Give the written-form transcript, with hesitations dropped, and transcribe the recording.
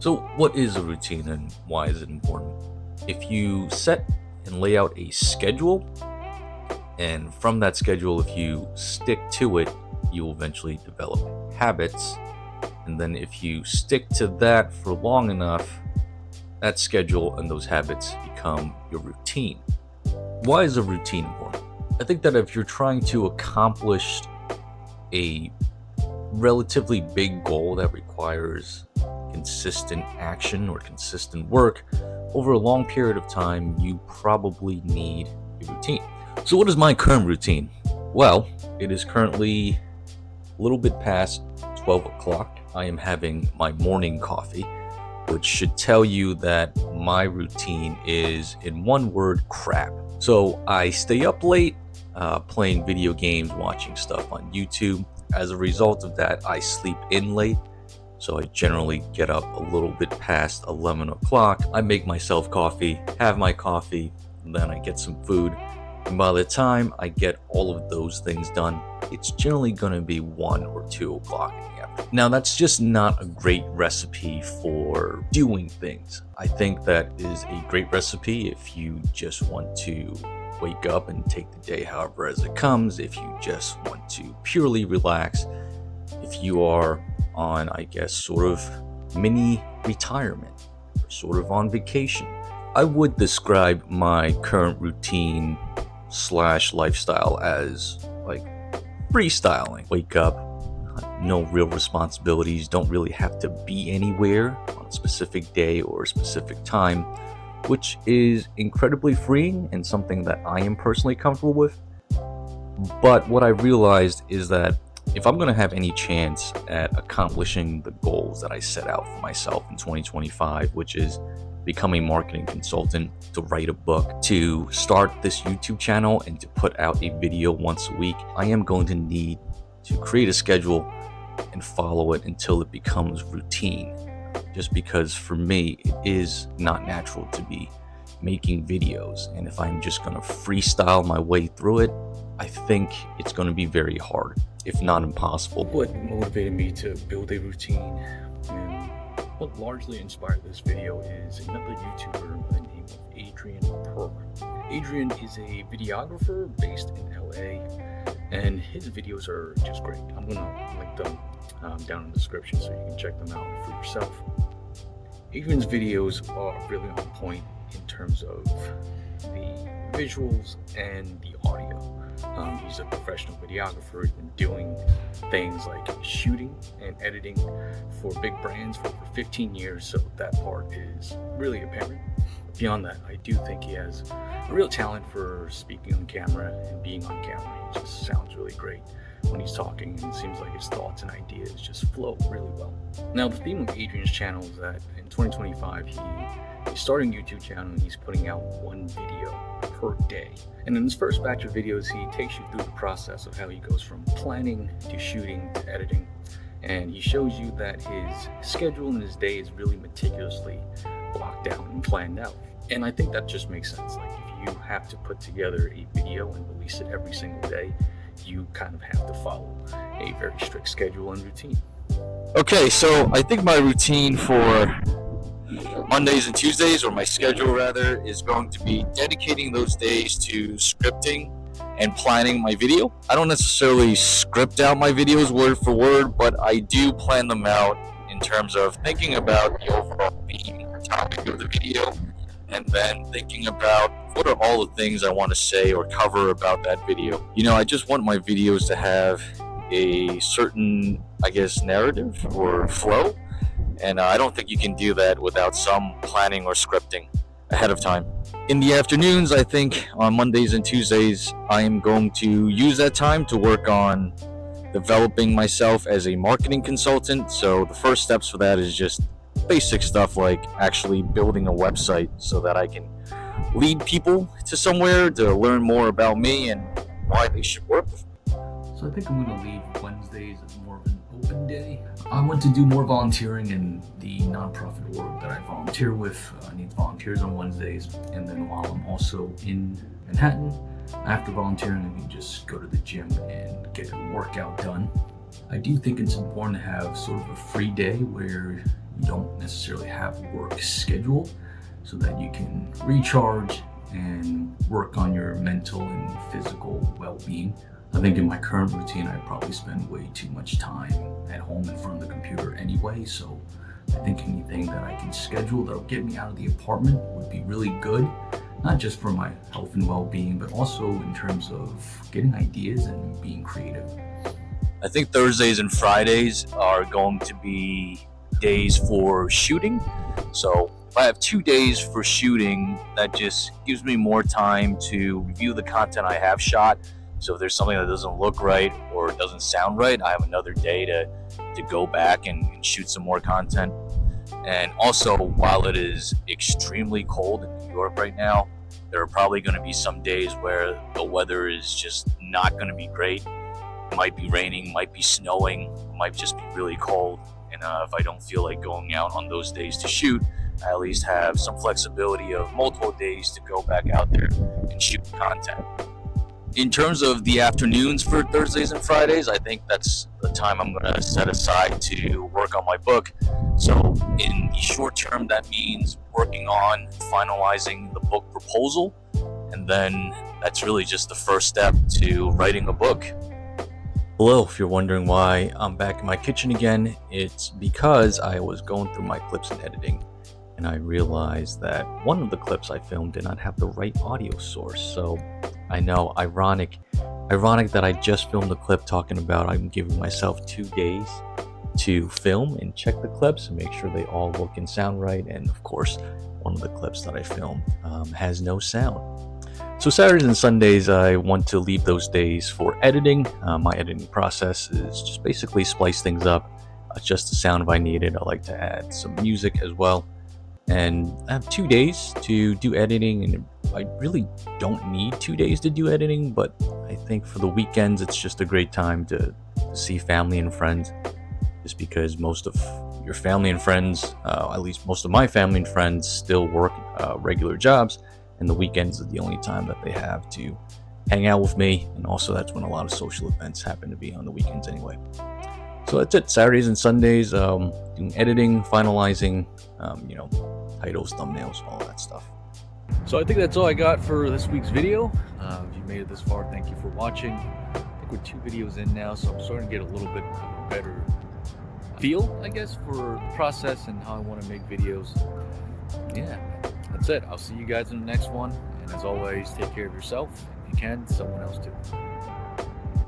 So, what is a routine and why is it important? If you set and lay out a schedule, and from that schedule, if you stick to it, you'll eventually develop habits. And then, if you stick to that for long enough, that schedule and those habits become your routine. Why is a routine important? I think that if you're trying to accomplish a relatively big goal that requires consistent action or consistent work over a long period of time, you probably need a routine. So, what is my current routine? Well, it is currently a little bit past 12 o'clock. I am having my morning coffee, which should tell you that my routine is, in one word, crap. So, I stay up late playing video games, watching stuff on YouTube. As a result of that, I sleep in late. So I generally get up a little bit past 11 o'clock. I make myself coffee, have my coffee, and then I get some food. And by the time I get all of those things done, it's generally going to be 1 or 2 o'clock in the afternoon. Now, that's just not a great recipe for doing things. I think that is a great recipe if you just want to wake up and take the day however as it comes, if you just want to purely relax, if you are on, I guess, sort of mini retirement or sort of on vacation. I would describe my current routine / lifestyle as like freestyling. Wake up, no real responsibilities, don't really have to be anywhere on a specific day or a specific time, which is incredibly freeing and something that I am personally comfortable with. But what I realized is that if I'm going to have any chance at accomplishing the goals that I set out for myself in 2025, which is become a marketing consultant, to write a book, to start this YouTube channel, and to put out a video once a week, I am going to need to create a schedule and follow it until it becomes routine. Just because for me, it is not natural to be making videos. And if I'm just going to freestyle my way through it, I think it's going to be very hard, if not impossible. What motivated me to build a routine and what largely inspired this video is another YouTuber by the name of Adrian Per. Adrian is a videographer based in LA, and his videos are just great. I'm going to link them down in the description so you can check them out for yourself. Adrian's videos are really on point in terms of the visuals and the audio. He's a professional videographer. He's been doing things like shooting and editing for big brands for over 15 years, so that part is really apparent. Beyond that, I do think he has a real talent for speaking on camera and being on camera. He just sounds really great when he's talking, and it seems like his thoughts and ideas just flow really well. Now, the theme of Adrian's channel is that in 2025, he's starting a YouTube channel and he's putting out one video per day. And in his first batch of videos, he takes you through the process of how he goes from planning to shooting to editing. And he shows you that his schedule and his day is really meticulously blocked out and planned out. And I think that just makes sense. Like, if you have to put together a video and release it every single day, you kind of have to follow a very strict schedule and routine. Okay, so I think my routine for Mondays and Tuesdays, or my schedule rather, is going to be dedicating those days to scripting and planning my video. I don't necessarily script out my videos word for word, but I do plan them out in terms of thinking about the overall theme or topic of the video, and then thinking about what are all the things I want to say or cover about that video. You know, I just want my videos to have a certain, I guess, narrative or flow. And I don't think you can do that without some planning or scripting ahead of time. In the afternoons, I think on Mondays and Tuesdays, I am going to use that time to work on developing myself as a marketing consultant. So the first steps for that is just basic stuff like actually building a website so that I can lead people to somewhere to learn more about me and why they should work with me. So I think I'm going to leave Wednesdays as more of an open day. I want to do more volunteering in the nonprofit org that I volunteer with. I need volunteers on Wednesdays, and then while I'm also in Manhattan, after volunteering, I can just go to the gym and get a workout done. I do think it's important to have sort of a free day where you don't necessarily have work scheduled, so that you can recharge and work on your mental and physical well-being. I think in my current routine, I probably spend way too much time at home in front of the computer anyway, so I think anything that I can schedule that'll get me out of the apartment would be really good, not just for my health and well-being, but also in terms of getting ideas and being creative. I think Thursdays and Fridays are going to be days for shooting. So if I have 2 days for shooting, that just gives me more time to review the content I have shot. So if there's something that doesn't look right or doesn't sound right, I have another day to go back and shoot some more content. And also, while it is extremely cold in New York right now, there are probably going to be some days where the weather is just not going to be great. It might be raining, might be snowing, might just be really cold. And if I don't feel like going out on those days to shoot, I at least have some flexibility of multiple days to go back out there and shoot content. In terms of the afternoons for Thursdays and Fridays, I think that's the time I'm going to set aside to work on my book. So in the short term, that means working on finalizing the book proposal. And then that's really just the first step to writing a book. Hello, if you're wondering why I'm back in my kitchen again, it's because I was going through my clips and editing, and I realized that one of the clips I filmed did not have the right audio source. So I know, ironic that I just filmed a clip talking about I'm giving myself 2 days to film and check the clips and make sure they all look and sound right. And of course, one of the clips that I filmed has no sound. So Saturdays and Sundays, I want to leave those days for editing. My editing process is just basically splice things up, adjust the sound if I need it. I like to add some music as well. And I have 2 days to do editing, and I really don't need 2 days to do editing, but I think for the weekends, it's just a great time to see family and friends, just because most of your family and friends, at least most of my family and friends, still work regular jobs, and the weekends are the only time that they have to hang out with me, and also that's when a lot of social events happen to be on the weekends anyway. So that's it. Saturdays and Sundays, doing editing, finalizing, titles, thumbnails, all that stuff. So I think that's all I got for this week's video. If you made it this far, thank you for watching. I think we're 2 videos in now, so I'm starting to get a little bit of a better feel, I guess, for the process and how I want to make videos. Yeah, that's it. I'll see you guys in the next one. And as always, take care of yourself. If you can, someone else too.